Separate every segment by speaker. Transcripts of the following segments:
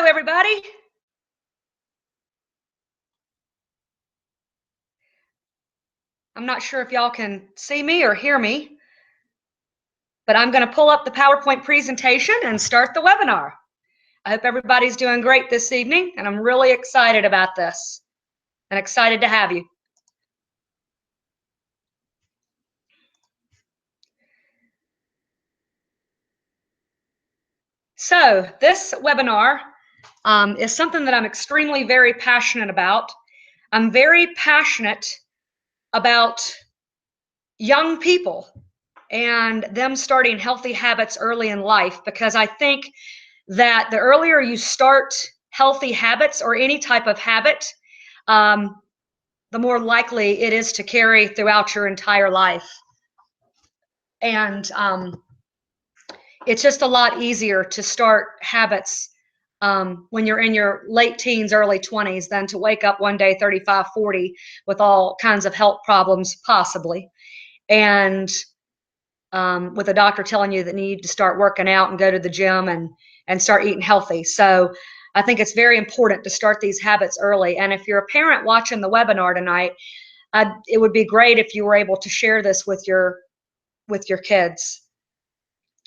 Speaker 1: Hello, everybody. I'm not sure if y'all can see me or hear me, but I'm going to pull up the PowerPoint presentation and start the webinar. I hope everybody's doing great this evening, and I'm really excited about this and excited to have you. So this webinar is something that I'm extremely very passionate about. I'm very passionate about young people and them starting healthy habits early in life, because I think that the earlier you start healthy habits or any type of habit, the more likely it is to carry throughout your entire life. And it's just a lot easier to start habits when you're in your late teens, early 20s, than to wake up one day 35, 40 with all kinds of health problems, possibly. And with a doctor telling you that you need to start working out and go to the gym and start eating healthy. So I think it's very important to start these habits early. And if you're a parent watching the webinar tonight, it would be great if you were able to share this with your kids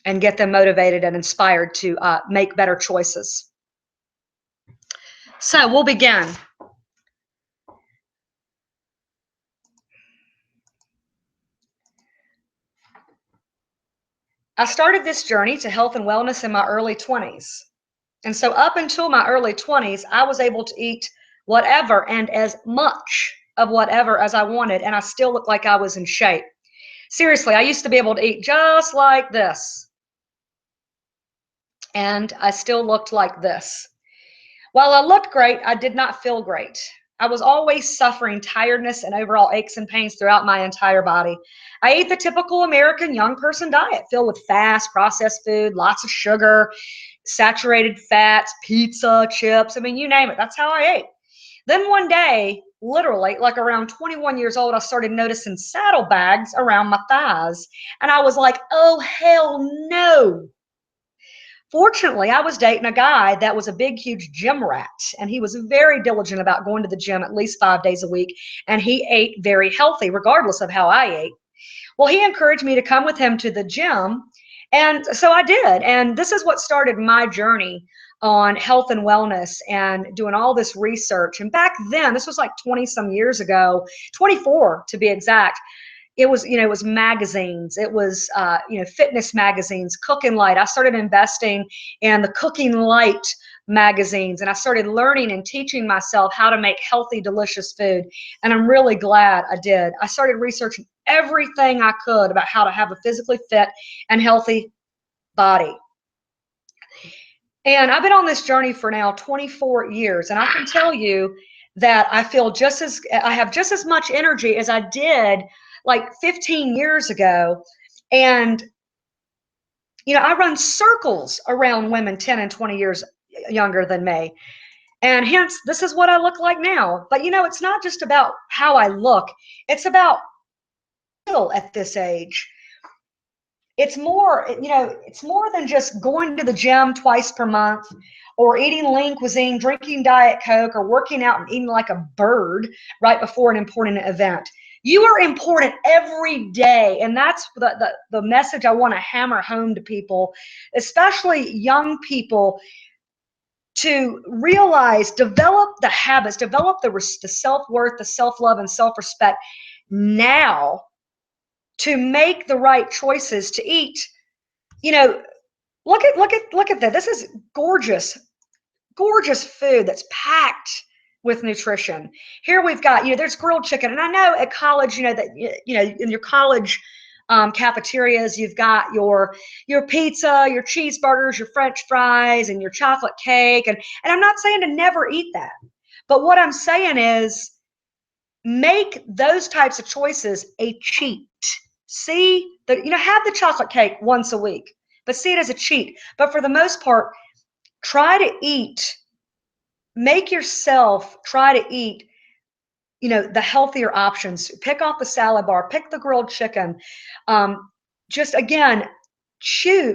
Speaker 1: and get them motivated and inspired to make better choices. So we'll begin. I started this journey to health and wellness in my early 20s. And so up until my early 20s, I was able to eat whatever and as much of whatever as I wanted, and I still looked like I was in shape. Seriously, I used to be able to eat just like this, and I still looked like this. While I looked great, I did not feel great. I was always suffering tiredness and overall aches and pains throughout my entire body. I ate the typical American young person diet, filled with fast, processed food, lots of sugar, saturated fats, pizza, chips. I mean, you name it. That's how I ate. Then one day, literally, like around 21 years old, I started noticing saddlebags around my thighs. And I was like, oh, hell no. Fortunately, I was dating a guy that was a big, huge gym rat, and he was very diligent about going to the gym at least 5 days a week, and he ate very healthy, regardless of how I ate. Well, he encouraged me to come with him to the gym, and so I did. And this is what started my journey on health and wellness and doing all this research. And back then, this was like 20 some years ago, 24 to be exact. It was, it was magazines. It was, fitness magazines, Cooking Light. I started investing in the Cooking Light magazines, and I started learning and teaching myself how to make healthy, delicious food. And I'm really glad I did. I started researching everything I could about how to have a physically fit and healthy body. And I've been on this journey for now 24 years, and I can tell you that I have just as much energy as I did like 15 years ago. And, I run circles around women 10 and 20 years younger than me. And hence, this is what I look like now. But, it's not just about how I look. It's about at this age. It's more, it's more than just going to the gym twice per month or eating lean cuisine, drinking Diet Coke, or working out and eating like a bird right before an important event. You are important every day, and that's the message I want to hammer home to people, especially young people, to realize, develop the habits, develop the self-worth, the self-love, and self-respect now to make the right choices to eat. Look at that. This is gorgeous food that's packed with nutrition. Here we've got, there's grilled chicken. And I know at college, that, in your college cafeterias, you've got your pizza, your cheeseburgers, your French fries, and your chocolate cake. And I'm not saying to never eat that. But what I'm saying is make those types of choices a cheat. See, have the chocolate cake once a week, but see it as a cheat. But for the most part, try to eat, make yourself try to eat, the healthier options. Pick off the salad bar, pick the grilled chicken. Just again,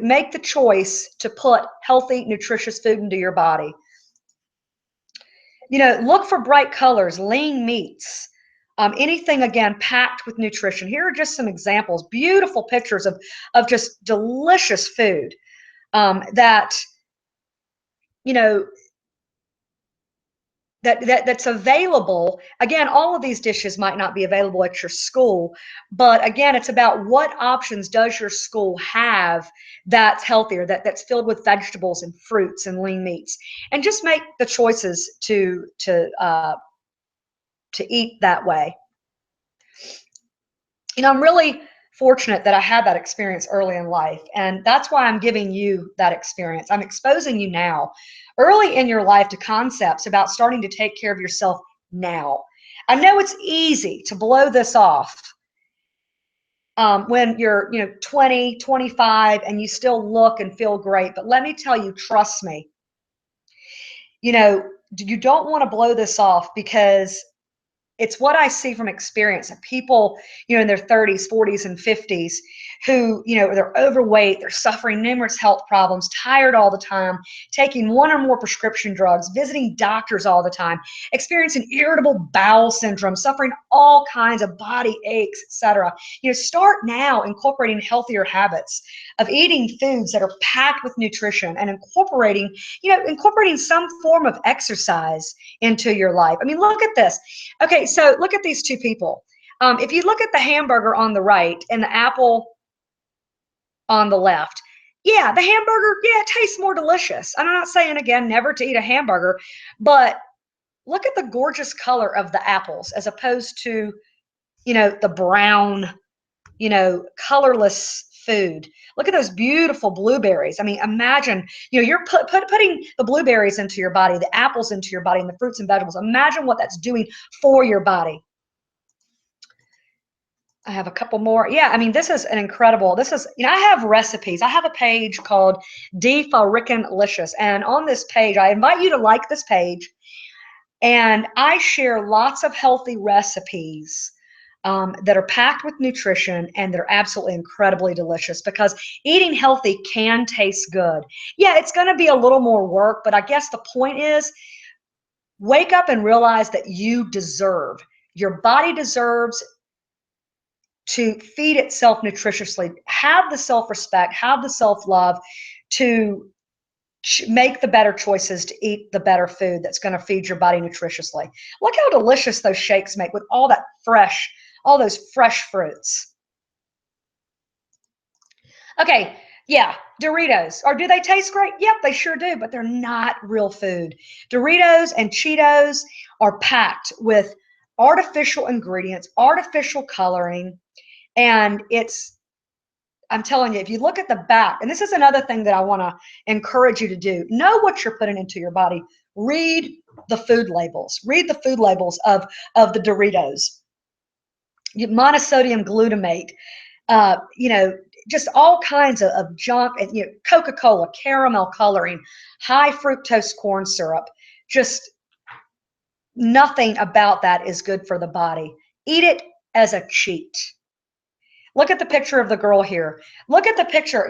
Speaker 1: make the choice to put healthy, nutritious food into your body. Look for bright colors, lean meats, anything again packed with nutrition. Here are just some examples, beautiful pictures of just delicious food that you know that's available. Again, all of these dishes might not be available at your school, but again, it's about what options does your school have that's healthier, that's filled with vegetables and fruits and lean meats, and just make the choices to eat that way. I'm really fortunate that I had that experience early in life, and that's why I'm giving you that experience. I'm exposing you now, early in your life, to concepts about starting to take care of yourself now. I know it's easy to blow this off when you're 20, 25, and you still look and feel great, but let me tell you, trust me, you don't want to blow this off, because it's what I see from experience of people, in their 30s, 40s, and 50s who, they're overweight, they're suffering numerous health problems, tired all the time, taking one or more prescription drugs, visiting doctors all the time, experiencing irritable bowel syndrome, suffering all kinds of body aches, etc. Start now incorporating healthier habits of eating foods that are packed with nutrition, and incorporating some form of exercise into your life. I mean, look at this. Okay, so look at these two people. If you look at the hamburger on the right and the apple on the left, yeah, the hamburger, yeah, it tastes more delicious. And I'm not saying, again, never to eat a hamburger, but look at the gorgeous color of the apples as opposed to, the brown, colorless food. Look at those beautiful blueberries. I mean, imagine, you're putting the blueberries into your body, the apples into your body, and the fruits and vegetables. Imagine what that's doing for your body. I have a couple more. Yeah, I mean, this is I have recipes. I have a page called Licious. And on this page, I invite you to like this page. And I share lots of healthy recipes that are packed with nutrition, and they're absolutely incredibly delicious, because eating healthy can taste good. Yeah, it's going to be a little more work, but I guess the point is, wake up and realize that your body deserves to feed itself nutritiously. Have the self-respect, have the self-love to make the better choices, to eat the better food that's going to feed your body nutritiously. Look how delicious those shakes make with all those fresh fruits. Okay, yeah, Doritos. Or do they taste great? Yep, they sure do, but they're not real food. Doritos and Cheetos are packed with artificial ingredients, artificial coloring, and I'm telling you, if you look at the back, and this is another thing that I want to encourage you to do, know what you're putting into your body. Read the food labels. Read the food labels of the Doritos. Monosodium glutamate, just all kinds of junk, and Coca-Cola, caramel coloring, high fructose corn syrup. Just nothing about that is good for the body. Eat it as a cheat. Look at the picture of the girl here. Look at the picture,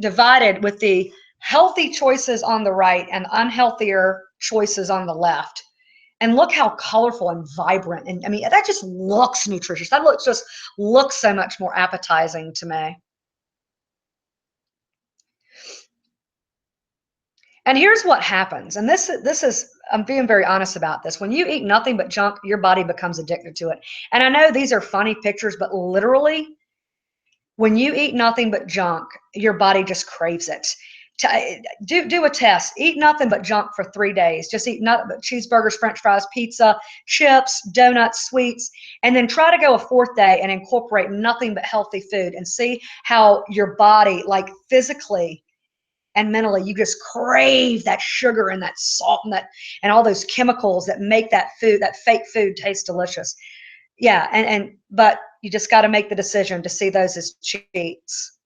Speaker 1: divided with the healthy choices on the right and unhealthier choices on the left. And look how colorful and vibrant. And I mean, that just looks nutritious. That just looks so much more appetizing to me. And here's what happens. And this is, I'm being very honest about this. When you eat nothing but junk, your body becomes addicted to it. And I know these are funny pictures, but literally, when you eat nothing but junk, your body just craves it. Do a test. Eat nothing but junk for 3 days. Just eat nothing but cheeseburgers, French fries, pizza, chips, donuts, sweets, and then try to go a 4th day and incorporate nothing but healthy food, and see how your body, like physically and mentally, you just crave that sugar and that salt and all those chemicals that make that fake food, taste delicious. Yeah, but you just got to make the decision to see those as cheats.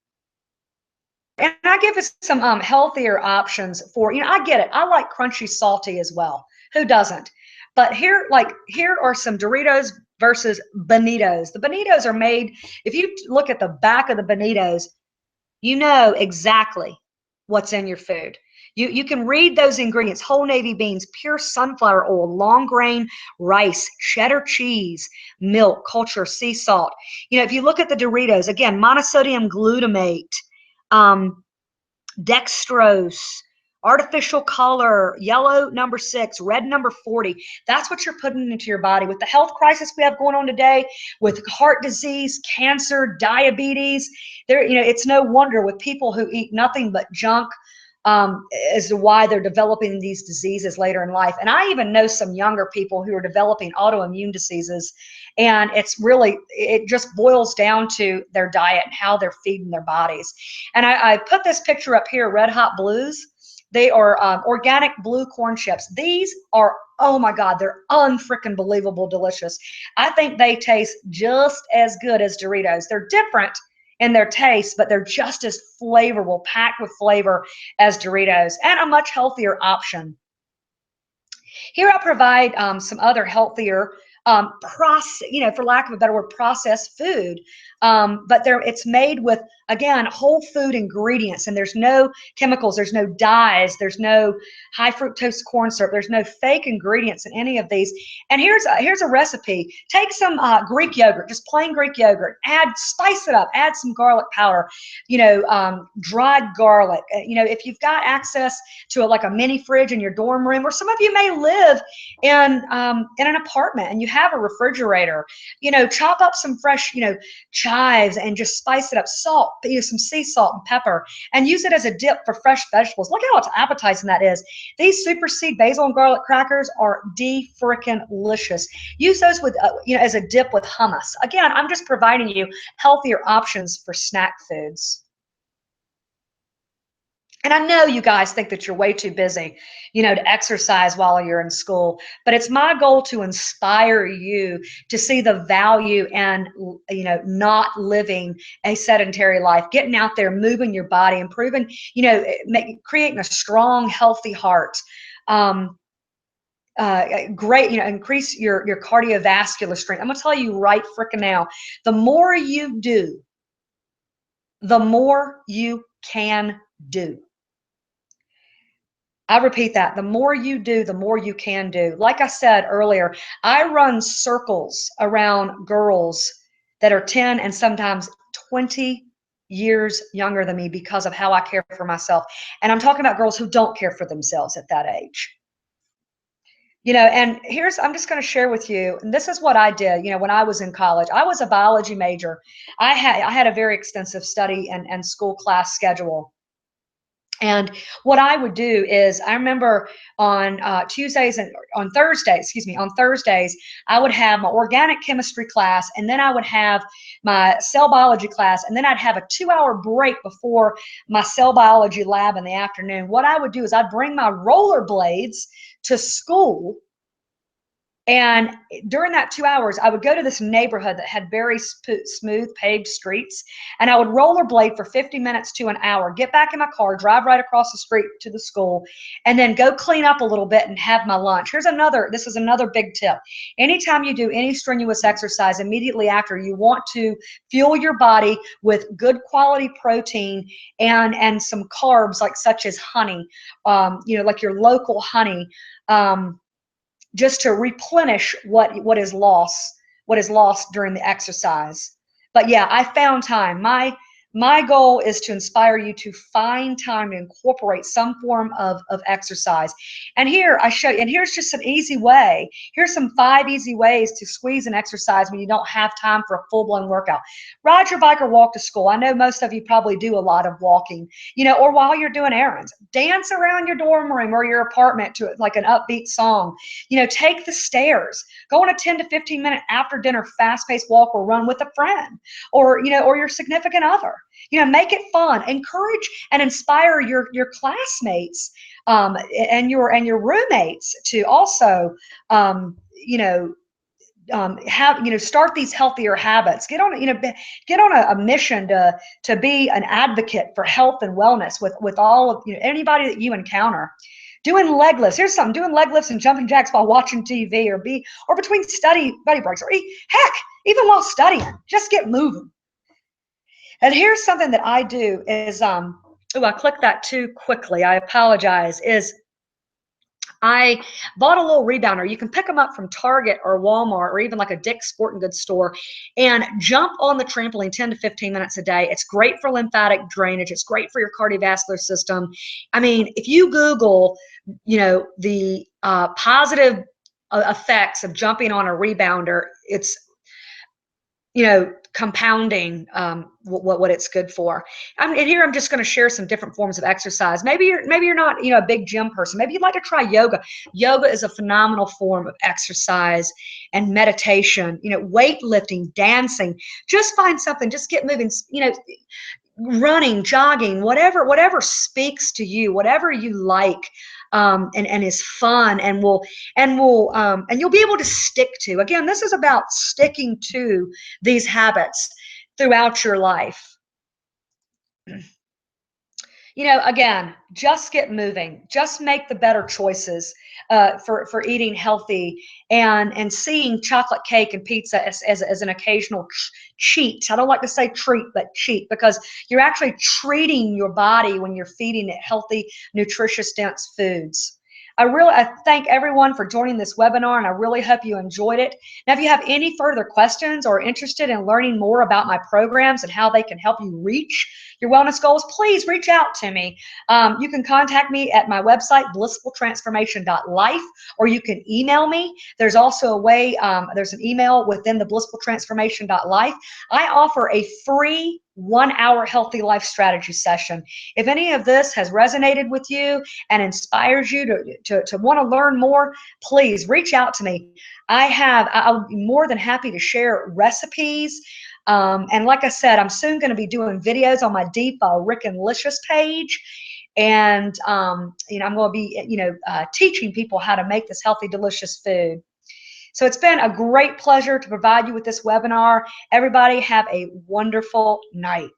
Speaker 1: And I give it some healthier options for, I get it. I like crunchy, salty as well. Who doesn't? But here are some Doritos versus Bonitos. The Bonitos are made, if you look at the back of the Bonitos, you know exactly what's in your food. You can read those ingredients: whole navy beans, pure sunflower oil, long grain rice, cheddar cheese, milk, culture, sea salt. If you look at the Doritos, again, monosodium glutamate, um, dextrose, artificial color, yellow #6, red #40. That's what you're putting into your body. With the health crisis we have going on today, with heart disease, cancer, diabetes, it's no wonder with people who eat nothing but junk, as to why they're developing these diseases later in life. And I even know some younger people who are developing autoimmune diseases, and it just boils down to their diet and how they're feeding their bodies. And I put this picture up here, Red Hot Blues. They are organic blue corn chips. These are, oh my God, they're unfreaking believable delicious. I think they taste just as good as Doritos. They're different in their taste, but they're just as flavorful, packed with flavor as Doritos, and a much healthier option. Here I provide some other healthier for lack of a better word, processed food. But it's made with, again, whole food ingredients, and there's no chemicals, there's no dyes, there's no high fructose corn syrup, there's no fake ingredients in any of these. And here's a recipe. Take some Greek yogurt, just plain Greek yogurt, spice it up, add some garlic powder, dried garlic. If you've got access to like a mini fridge in your dorm room, or some of you may live in an apartment and you have a refrigerator, chop up some fresh, chives and just spice it up, salt, some sea salt and pepper, and use it as a dip for fresh vegetables. Look how appetizing that is. These super seed basil and garlic crackers are de-frickin'-licious. Use those with, as a dip with hummus. Again, I'm just providing you healthier options for snack foods. And I know you guys think that you're way too busy, to exercise while you're in school, but it's my goal to inspire you to see the value in, not living a sedentary life, getting out there, moving your body, improving, creating a strong, healthy heart. Great, increase your cardiovascular strength. I'm gonna tell you right frickin' now, the more you do, the more you can do. I repeat that. The more you do, the more you can do. Like I said earlier, I run circles around girls that are 10 and sometimes 20 years younger than me because of how I care for myself. And I'm talking about girls who don't care for themselves at that age. And I'm just going to share with you, and this is what I did, when I was in college. I was a biology major. I had a very extensive study and school class schedule. And what I would do is, I remember on Thursdays, I would have my organic chemistry class, and then I would have my cell biology class, and then I'd have a 2-hour break before my cell biology lab in the afternoon. What I would do is I'd bring my rollerblades to school. And during that 2 hours, I would go to this neighborhood that had very smooth paved streets, and I would rollerblade for 50 minutes to an hour, get back in my car, drive right across the street to the school, and then go clean up a little bit and have my lunch. This is another big tip. Anytime you do any strenuous exercise, immediately after, you want to fuel your body with good quality protein and some carbs, such as honey, like your local honey, just to replenish what is lost during the exercise. But yeah, I found time. My goal is to inspire you to find time to incorporate some form of exercise. And here I show you, and here's just an easy way. Here's some 5 easy ways to squeeze an exercise when you don't have time for a full-blown workout. Ride your bike or walk to school. I know most of you probably do a lot of walking, or while you're doing errands. Dance around your dorm room or your apartment to like an upbeat song. Take the stairs. Go on a 10 to 15 minute after dinner fast-paced walk or run with a friend, or your significant other. Make it fun. Encourage and inspire your classmates and your roommates to also start these healthier habits. Get on a mission to be an advocate for health and wellness with all of anybody that you encounter. Doing leg lifts. Here's something. Doing leg lifts and jumping jacks while watching TV or between study breaks, or heck, even while studying. Just get moving. And here's something that I do is oh, I clicked that too quickly. I apologize. Is I bought a little rebounder. You can pick them up from Target or Walmart or even like a Dick's Sporting Goods store and jump on the trampoline 10 to 15 minutes a day. It's great for lymphatic drainage. It's great for your cardiovascular system. I mean, if you Google, the positive effects of jumping on a rebounder, it's compounding what it's good for. And here I'm just going to share some different forms of exercise. Maybe you're not a big gym person. Maybe you'd like to try yoga. Yoga is a phenomenal form of exercise and meditation. Weightlifting, dancing. Just find something. Just get moving. Running, jogging, whatever speaks to you, whatever you like, and is fun, and you'll be able to stick to. Again, this is about sticking to these habits throughout your life. Again, just get moving. Just make the better choices for eating healthy, and seeing chocolate cake and pizza as an occasional cheat. I don't like to say treat, but cheat, because you're actually treating your body when you're feeding it healthy, nutritious, dense foods. I thank everyone for joining this webinar, and I really hope you enjoyed it. Now, if you have any further questions or are interested in learning more about my programs and how they can help you reach your wellness goals, please reach out to me. You can contact me at my website, blissfultransformation.life, or you can email me. There's also a way, there's an email within the blissfultransformation.life. I offer a free 1-hour healthy life strategy session. If any of this has resonated with you and inspires you to want to learn more, please reach out to me. I'll be more than happy to share recipes. And like I said, I'm soon going to be doing videos on my Deepa Rick and Licious page. And, I'm going to be, teaching people how to make this healthy, delicious food. So it's been a great pleasure to provide you with this webinar. Everybody have a wonderful night.